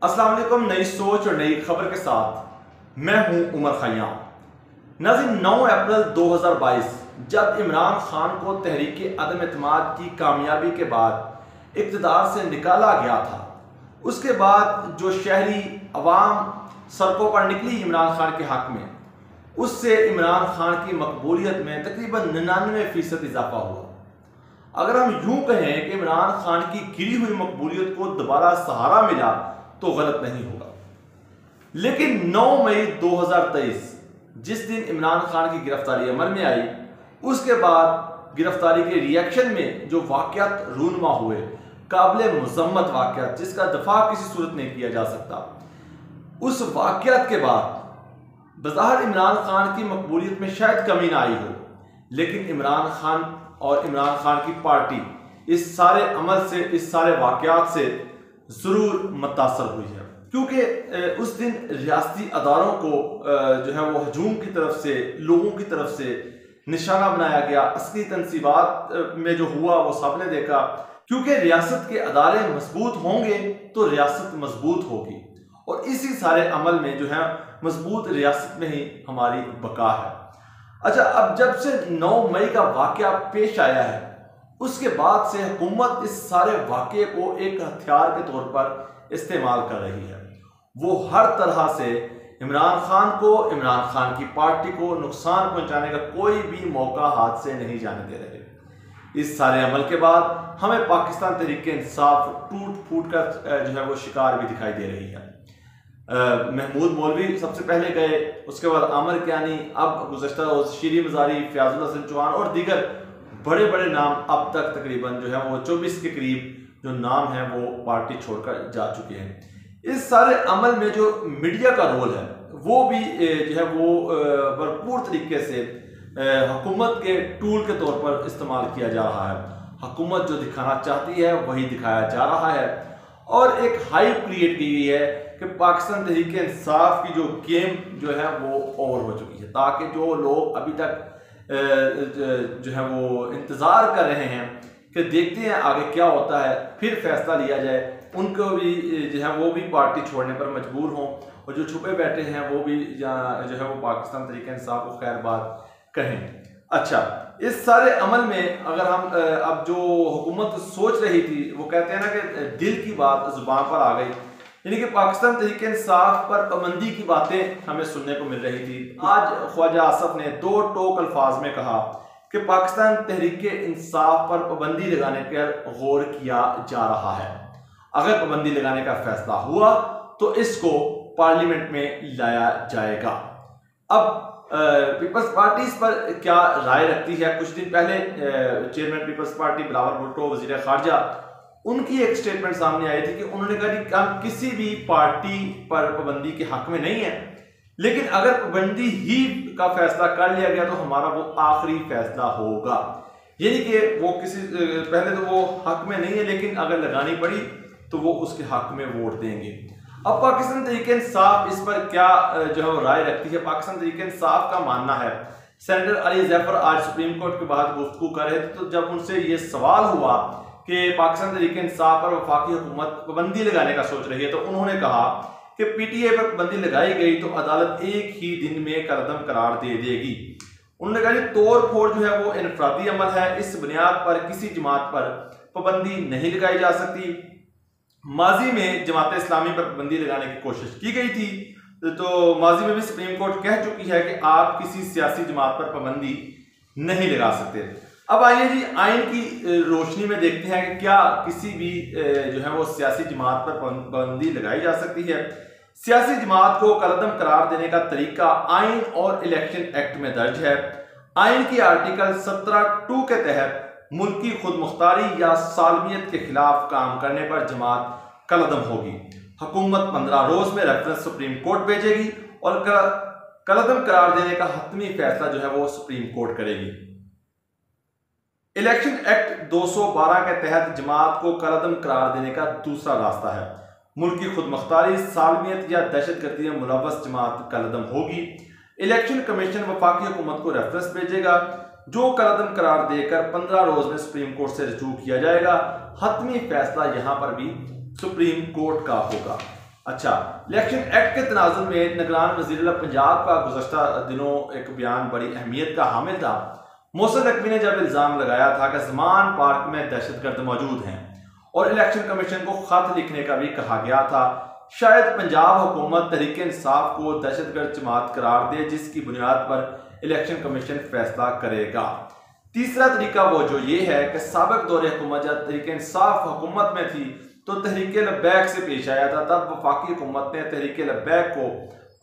अस्सलाम वालेकुम। नई सोच और नई खबर के साथ मैं हूं उमर खयाम। नाज़रीन, 9 अप्रैल 2022 जब इमरान खान को तहरीक अदम एतमाद की कामयाबी के बाद इक़्तिदार से निकाला गया था, उसके बाद जो शहरी अवाम सड़कों पर निकली इमरान खान के हक में, उससे इमरान खान की मकबूलियत में तकरीबन 99% इजाफा हुआ। अगर हम यूं कहें कि इमरान खान की गिरी हुई मकबूलियत को दोबारा सहारा मिला तो गलत नहीं होगा। लेकिन 9 मई 2023 जिस दिन इमरान खान की गिरफ्तारी अमल में आई, उसके बाद गिरफ्तारी के रिएक्शन में जो वाक़यात रूनमा हुए, काबिल मुज़म्मत वाक़यात जिसका दफा किसी सूरत नहीं किया जा सकता, उस वाक़यात के बाद बज़ाहिर इमरान खान की मकबूलियत में शायद कमी ना आई हो, लेकिन इमरान खान और इमरान खान की पार्टी इस सारे अमल से, इस सारे वाक़यात से ज़रूर मुतासर हुई है। क्योंकि उस दिन रियासती अदारों को जो है वो हजूम की तरफ से, लोगों की तरफ से निशाना बनाया गया। असली तनसीबात में जो हुआ वो सबने देखा। क्योंकि रियासत के अदारे मजबूत होंगे तो रियासत मजबूत होगी, और इसी सारे अमल में जो है मजबूत रियासत में ही हमारी बका है। अच्छा, अब जब से 9 मई का वाक़या पेश आया है, उसके बाद से हुकूमत इस सारे वाक़ये को एक हथियार के तौर पर इस्तेमाल कर रही है। वो हर तरह से इमरान खान को, इमरान खान की पार्टी को नुकसान पहुंचाने का कोई भी मौका हाथ से नहीं जाने दे रहे। इस सारे अमल के बाद हमें पाकिस्तान तहरीक इंसाफ टूट फूट कर जो है वो शिकार भी दिखाई दे रही है। महमूद मौलवी सबसे पहले गए, उसके बाद आमिर कियानी, अब गुज़श्ता रोज़ शीरी मज़ारी, फ़याज़ुल हसन चौहान और दीगर बड़े बड़े नाम अब तक तकरीबन जो है वो 24 के करीब जो नाम हैं वो पार्टी छोड़कर जा चुके हैं। इस सारे अमल में जो मीडिया का रोल है वो भी जो है वो भरपूर तरीके से हुकूमत के टूल के तौर पर इस्तेमाल किया जा रहा है। हुकूमत जो दिखाना चाहती है वही दिखाया जा रहा है, और एक हाइप क्रिएट की गई है कि पाकिस्तान तहरीक इंसाफ की जो गेम जो है वो ओवर हो चुकी है, ताकि जो लोग अभी तक जो है वो इंतज़ार कर रहे हैं कि देखते हैं आगे क्या होता है, फिर फैसला लिया जाए, उनको भी जो है वो भी पार्टी छोड़ने पर मजबूर हों, और जो छुपे बैठे हैं वो भी जो है वो पाकिस्तान तहरीक इंसाफ को खैर बात कहें। अच्छा, इस सारे अमल में अगर हम अब जो हुकूमत सोच रही थी, वो कहते हैं ना कि दिल की बात जुबान पर आ गई, यानी कि पाकिस्तान तहरीक इंसाफ पर पाबंदी की बातें हमें सुनने को मिल रही थी। आज ख्वाजा आसफ ने 2 टोक अल्फाज में कहा कि पाकिस्तान तहरीक इंसाफ पर पाबंदी लगाने पर गौर किया जा रहा है। अगर पाबंदी लगाने का फैसला हुआ तो इसको पार्लियामेंट में लाया जाएगा। अब पीपल्स पार्टी इस पर क्या राय रखती है? कुछ दिन पहले chairman peoples party Bilawal Bhutto, वजीर खारजा, उनकी एक स्टेटमेंट सामने आई थी कि उन्होंने कहा कि हम किसी भी पार्टी पर पाबंदी के हक में नहीं है, लेकिन अगर पाबंदी ही का फैसला कर लिया गया तो हमारा वो आखिरी फैसला होगा। यानी कि वो किसी पहले तो वो हक में नहीं है, लेकिन अगर लगानी पड़ी तो वो उसके हक में वोट देंगे। अब पाकिस्तान तहरीक इंसाफ इस पर क्या जो है वो राय रखती है? पाकिस्तान तहरीक इंसाफ का मानना है, सेनेटर अली जैफर आज सुप्रीम कोर्ट के बाहर गुफ्तगू कर रहे थे, तो जब उनसे ये सवाल हुआ कि पाकिस्तान तहरीक इंसाफ पर वफाकी हुकूमत पाबंदी लगाने का सोच रही है, तो उन्होंने कहा कि पीटीए पर पाबंदी लगाई गई तो अदालत एक ही दिन में कलअदम करार दे देगी। उन्होंने कहा कि तोड़ फोड़ जो है वो इनफरादी अमल है, इस बुनियाद पर किसी जमात पर पाबंदी नहीं लगाई जा सकती। माजी में जमात इस्लामी पर पाबंदी लगाने की कोशिश की गई थी, तो माजी में भी सुप्रीम कोर्ट कह चुकी है कि आप किसी सियासी जमात पर पाबंदी नहीं लगा सकते। अब आइए जी, आइन की रोशनी में देखते हैं कि क्या किसी भी जो है वो सियासी जमात पर पाबंदी लगाई जा सकती है। सियासी जमात को कलअदम करार देने का तरीका आइन और इलेक्शन एक्ट में दर्ज है। आइन की आर्टिकल 17(2) के तहत मुल्की खुद मुख्तारी या सालमियत के खिलाफ काम करने पर जमात कलअदम होगी। हुकूमत 15 रोज में रेफरेंस सुप्रीम कोर्ट भेजेगी और कलअदम करार देने का हतमी फैसला जो है वो सुप्रीम कोर्ट करेगी। इलेक्शन एक्ट 212 के तहत जमात को कलअदम करार देने का दूसरा रास्ता है। मुल्की खुद मुख्तारी, सालमियत या दहशतगर्दी में मुलव्वस जमात कलअदम होगी। इलेक्शन कमीशन वफाकी हुकूमत को रेफरेंस भेजेगा, जो कलअदम करार देकर 15 रोज में सुप्रीम कोर्ट से रजू किया जाएगा। हतमी फैसला यहां पर भी सुप्रीम कोर्ट का होगा। अच्छा, इलेक्शन एक्ट के तनाजुर में निगरान वज़ीर पंजाब का गुज़श्ता दिनों एक बयान बड़ी अहमियत का हामिल था। मोहसिन नकवी ने जब इल्ज़ाम लगाया था कि ज़मान पार्क में दहशतगर्द मौजूद हैं और इलेक्शन कमीशन को खत लिखने का भी कहा गया था, शायद पंजाब हुकूमत तहरीक इंसाफ को दहशतगर्द जमात करार दे जिसकी बुनियाद पर इलेक्शन कमीशन फैसला करेगा। तीसरा तरीका वो जो ये है कि साबिक दौरे हुकूमत जब तहरीक इंसाफ हुकूमत में थी तो तहरीक लब्बैक से पेश आया था। तब वफाकी हुकूमत ने तहरीक लब्बैक को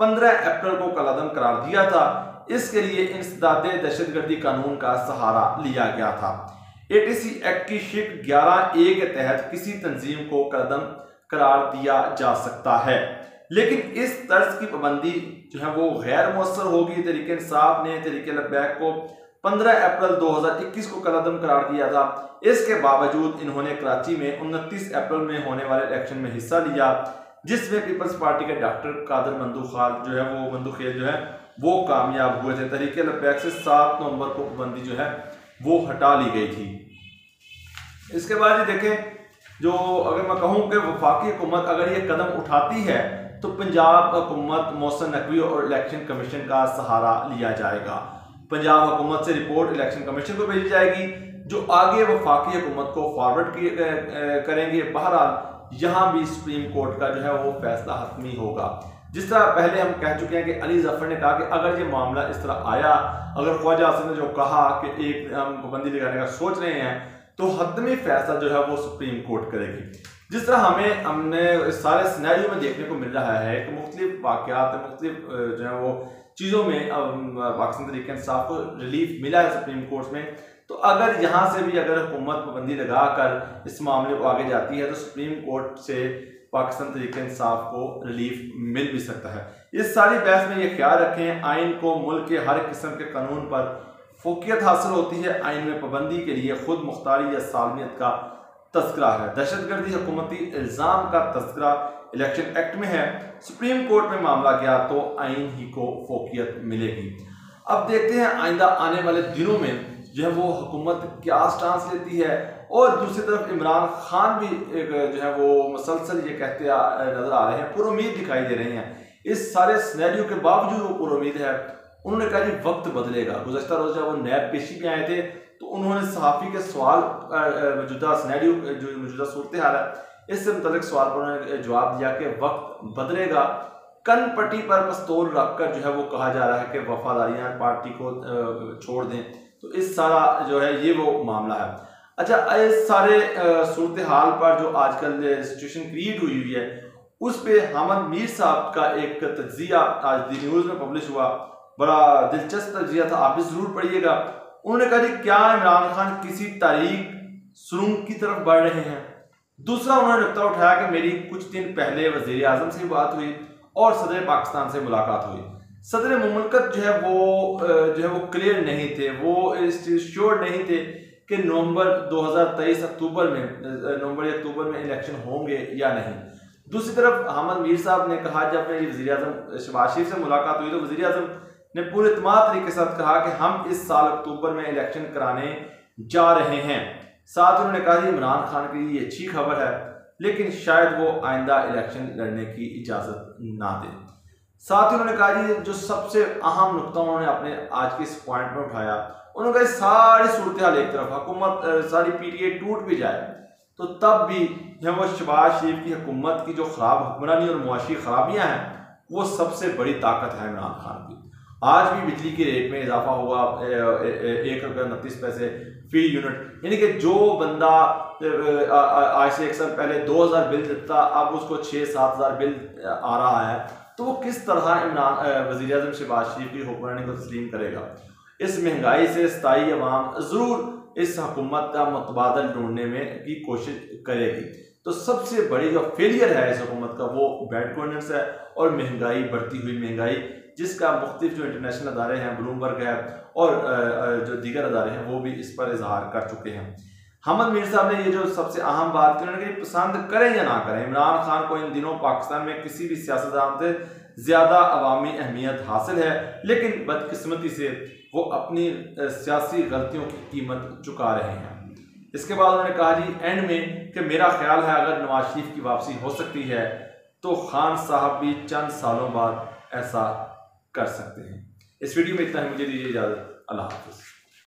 15 अप्रैल को कलअदम करार दिया था। इसके लिए इंसदाद दहशतगर्दी कानून का सहारा लिया गया था। ATC एक्ट की शिक 11A के तहत किसी तंजीम को कलअदम करार दिया जा सकता है, लेकिन इस तर्ज की पाबंदी जो है वो गैर मुअस्सर होगी। तहरीक इंसाफ ने तहरीक लब्बैक को 15 अप्रैल 2021 को कलअदम करार दिया था। इसके बावजूद इन्होंने कराची में 29 अप्रैल में होने वाले इलेक्शन में हिस्सा लिया, जिसमें पीपल्स पार्टी के डॉक्टर कादर मंदूखेल जो है वो कामयाब हुए थे। तहरीक लब्बैक से 7 नवंबर को पाबंदी जो है वो हटा ली गई थी। इसके बाद ये देखें, जो अगर मैं कहूँ कि वफाकी हुकूमत अगर ये कदम उठाती है तो पंजाब हुकूमत मोहसिन नकवी और इलेक्शन कमीशन का सहारा लिया जाएगा। पंजाब हुकूमत से रिपोर्ट इलेक्शन कमीशन को भेजी जाएगी, जो आगे वफाकी हुकूमत को फॉरवर्ड करेंगे। बहरहाल यहाँ भी सुप्रीम कोर्ट का जो है वो फैसला हतमी होगा। जिस तरह पहले हम कह चुके हैं कि अली जफर ने कहा कि अगर ये मामला इस तरह आया, अगर ख्वाजा आसिम ने जो कहा कि एक हम पाबंदी लगाने का सोच रहे हैं, तो हतमी फैसला जो है वो सुप्रीम कोर्ट करेगी। जिस तरह हमने सारे सिनेरियो में देखने को मिल रहा है कि मुख्तलिफ वाक़यात मुख्तलिफ जो है वो चीज़ों में पाकिस्तान तहरीक इंसाफ को रिलीफ मिला है सुप्रीम कोर्ट में, तो अगर यहाँ से भी अगर हुकूमत पाबंदी लगा कर इस मामले को आगे जाती है तो सुप्रीम कोर्ट से पाकिस्तान तहरीक इंसाफ को रिलीफ मिल भी सकता है। इस सारी बहस में ये ख्याल रखें, आइन को मुल्क के हर किस्म के कानून पर फोकियत हासिल होती है। आइन में पाबंदी के लिए खुद मुख्तारी या सालमियत का तस्करा है। दहशतगर्दी हुकूमती इल्ज़ाम का तस्करा इलेक्शन एक्ट में है। सुप्रीम कोर्ट में मामला गया तो आइन ही को फोकियत मिलेगी। अब देखते हैं आइंदा आने वाले दिनों में जो है वो हुकूमत क्या स्टांस लेती है। और दूसरी तरफ इमरान खान भी एक जो है वो मुसलसल ये कहते नजर आ रहे हैं, पुरुमीद दिखाई दे रहे हैं। इस सारे सिनेरियो के बावजूद वो पुरुमीद है। उन्होंने कहा जी वक्त बदलेगा। गुज़श्ता रोज़ जब वो नैब पेशी में आए थे तो उन्होंने सहाफ़ी के सवाल मौजूदा सिनेरियो जो मौजूदा सूरत हाल है इससे मुतल्लिक सवाल पर उन्होंने जवाब दिया कि वक्त बदलेगा। कन पट्टी पर पिस्तौल रखकर जो है वो कहा जा रहा है कि वफादारियां पार्टी को छोड़ दें। तो इस सारा जो है ये वो मामला है। अच्छा, इस सारे सूरत हाल पर जो आजकल सिचुएशन क्रिएट हुई है उस पर हामिद मीर साहब का एक तज्जिया आज दी न्यूज़ में पब्लिश हुआ। बड़ा दिलचस्प तज्जिया था, आप भी ज़रूर पढ़िएगा। उन्होंने कहा जी क्या इमरान खान किसी तारीख सुरुंग की तरफ बढ़ रहे हैं। दूसरा उन्होंने नुकता उठाया कि मेरी कुछ दिन पहले वज़ीर आज़म से बात हुई और सदर पाकिस्तान से मुलाकात हुई। सदर मुमलकत जो है वो क्लियर नहीं थे, वो इस चीज़ श्योर नहीं थे कि नवंबर 2023 अक्टूबर में इलेक्शन होंगे या नहीं। दूसरी तरफ हामिद मीर साहब ने कहा जब मेरी वज़ीर आज़म शहबाज शरीफ से मुलाकात हुई तो वज़ीर आज़म ने पूरे इत्मीनान तरीके के साथ कहा कि हम इस साल अक्टूबर में इलेक्शन कराने जा रहे हैं। साथ उन्होंने कहा कि इमरान खान के लिए अच्छी खबर है, लेकिन शायद वो आइंदा इलेक्शन लड़ने की इजाज़त ना दें। साथ ही उन्होंने कहा कि जो सबसे अहम नुकता उन्होंने अपने आज के इस पॉइंट में उठाया, उन्होंने कहा सारी सूरत हाल एक तरफ हुकूमत सारी PTI टूट भी जाए तो तब भी वो शहबाज शरीफ की हुकूमत की जो ख़राब हुक्मरानी और मुआशी खराबियाँ हैं वो सबसे बड़ी ताकत है इमरान खान की। आज भी बिजली के रेट में इजाफा हुआ 1.29 फी यूनिट, यानी कि जो बंदा आज से 1 साल पहले 2000 बिल देता अब उसको 6-7 हज़ार बिल आ रहा है। तो वो किस तरह इमरान वज़ीर आज़म शहबाज शरीफ की हुक्मरानी को तस्लीम करेगा। इस महंगाई से स्थायी अवाम ज़रूर इस हुकूमत का मुतबादल ढूंढने में की कोशिश करेगी। तो सबसे बड़ी जो फेलियर है इस हुकूमत का वो बैड गवर्नेंस है और महंगाई, बढ़ती हुई महंगाई, जिसका मुख्तलिफ जो इंटरनेशनल अदारे हैं, ब्लूमबर्ग है और जो दीगर अदारे हैं वो भी इस पर इजहार कर चुके हैं। हामिद मीर साहब ने ये जो सबसे अहम बात की, उन्होंने कि पसंद करें या ना करें, इमरान खान को इन दिनों पाकिस्तान में किसी भी सियासतदान से ज़्यादा अवामी अहमियत हासिल है, लेकिन बदकिस्मती से वो अपनी सियासी गलतियों की कीमत चुका रहे हैं। इसके बाद उन्होंने कहा जी एंड में कि मेरा ख्याल है अगर नवाज शरीफ की वापसी हो सकती है तो खान साहब भी चंद सालों बाद ऐसा कर सकते हैं। इस वीडियो में इतना ही, मुझे दीजिए इजाजत। अल्लाह हाफिज।